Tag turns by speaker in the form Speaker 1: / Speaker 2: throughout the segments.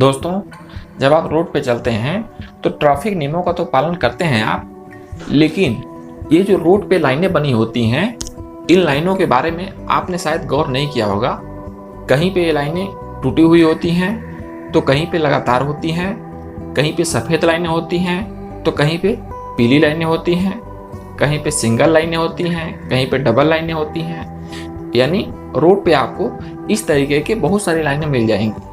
Speaker 1: दोस्तों, जब आप रोड पे चलते हैं तो ट्रैफिक नियमों का तो पालन करते हैं आप, लेकिन ये जो रोड पे लाइनें बनी होती हैं, इन लाइनों के बारे में आपने शायद गौर नहीं किया होगा। कहीं पे ये लाइनें टूटी हुई होती हैं, तो कहीं पे लगातार होती हैं, कहीं पे सफ़ेद लाइनें होती हैं, तो कहीं पे पीली लाइनें होती हैं, कहीं पे सिंगल लाइनें होती हैं, कहीं पे डबल लाइनें होती हैं। यानी रोड पे आपको इस तरीके के बहुत सारी लाइनें मिल जाएंगी।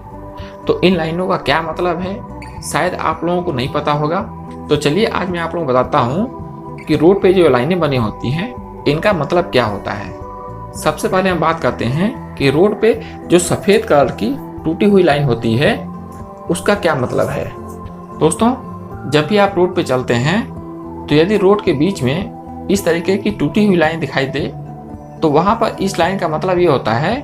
Speaker 1: तो इन लाइनों का क्या मतलब है, शायद आप लोगों को नहीं पता होगा। तो चलिए आज मैं आप लोगों को बताता हूँ कि रोड पे जो लाइनें बनी होती हैं, इनका मतलब क्या होता है। सबसे पहले हम बात करते हैं कि रोड पे जो सफ़ेद कलर की टूटी हुई लाइन होती है, उसका क्या मतलब है। दोस्तों, जब भी आप रोड पे चलते हैं, तो यदि रोड के बीच में इस तरीके की टूटी हुई लाइन दिखाई दे, तो वहाँ पर इस लाइन का मतलब ये होता है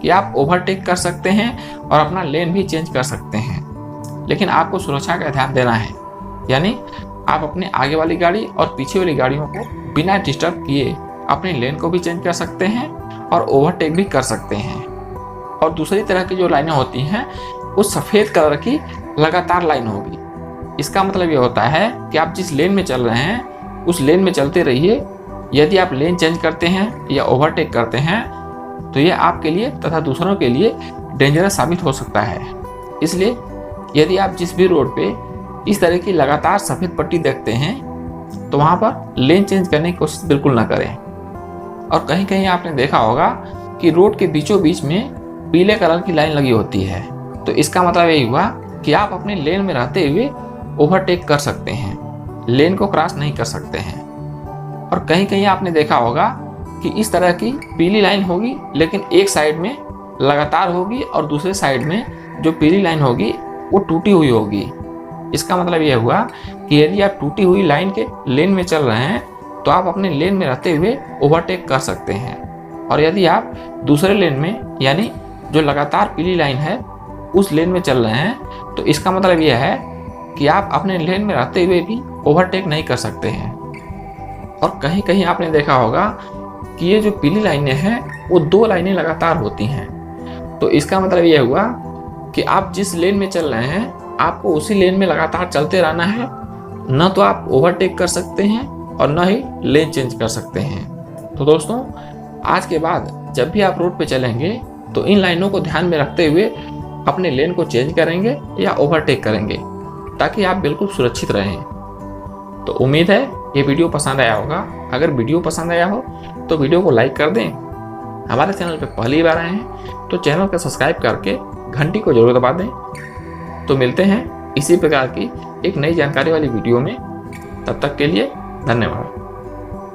Speaker 1: कि आप ओवरटेक कर सकते हैं और अपना लेन भी चेंज कर सकते हैं। लेकिन आपको सुरक्षा का ध्यान देना है, यानी आप अपने आगे वाली गाड़ी और पीछे वाली गाड़ियों को बिना डिस्टर्ब किए अपने लेन को भी चेंज कर सकते हैं और ओवरटेक भी कर सकते हैं। और दूसरी तरह की जो लाइनें होती हैं, वो सफ़ेद कलर की लगातार लाइन होगी। इसका मतलब ये होता है कि आप जिस लेन में चल रहे हैं, उस लेन में चलते रहिए। यदि आप लेन चेंज करते हैं या ओवरटेक करते हैं, तो ये आपके लिए तथा दूसरों के लिए डेंजरस साबित हो सकता है। इसलिए यदि आप जिस भी रोड पे इस तरह की लगातार सफ़ेद पट्टी देखते हैं, तो वहाँ पर लेन चेंज करने की कोशिश बिल्कुल ना करें। और कहीं कहीं आपने देखा होगा कि रोड के बीचों बीच में पीले कलर की लाइन लगी होती है। तो इसका मतलब यही हुआ कि आप अपने लेन में रहते हुए ओवरटेक कर सकते हैं, लेन को क्रॉस नहीं कर सकते हैं। और कहीं कहीं आपने देखा होगा कि इस तरह की पीली लाइन होगी, लेकिन एक साइड में लगातार होगी और दूसरे साइड में जो पीली लाइन होगी वो टूटी हुई होगी। इसका मतलब यह हुआ कि यदि आप टूटी हुई लाइन के लेन में चल रहे हैं, तो आप अपने लेन में रहते हुए ओवरटेक कर सकते हैं। और यदि आप दूसरे लेन में, यानी जो लगातार पीली लाइन है, उस लेन में चल रहे हैं, तो इसका मतलब यह है कि आप अपने लेन में रहते हुए भी ओवरटेक नहीं कर सकते हैं। और कहीं कहीं आपने देखा होगा कि ये जो पीली लाइनें हैं, वो दो लाइनें लगातार होती हैं। तो इसका मतलब यह हुआ कि आप जिस लेन में चल रहे हैं, आपको उसी लेन में लगातार चलते रहना है। न तो आप ओवरटेक कर सकते हैं और न ही लेन चेंज कर सकते हैं। तो दोस्तों, आज के बाद जब भी आप रोड पे चलेंगे, तो इन लाइनों को ध्यान में रखते हुए अपने लेन को चेंज करेंगे या ओवरटेक करेंगे, ताकि आप बिल्कुल सुरक्षित रहें। तो उम्मीद है ये वीडियो पसंद आया होगा। अगर वीडियो पसंद आया हो तो वीडियो को लाइक कर दें। हमारे चैनल पे पहली बार आए हैं तो चैनल को सब्सक्राइब करके घंटी को जरूर दबा दें। तो मिलते हैं इसी प्रकार की एक नई जानकारी वाली वीडियो में। तब तक के लिए धन्यवाद।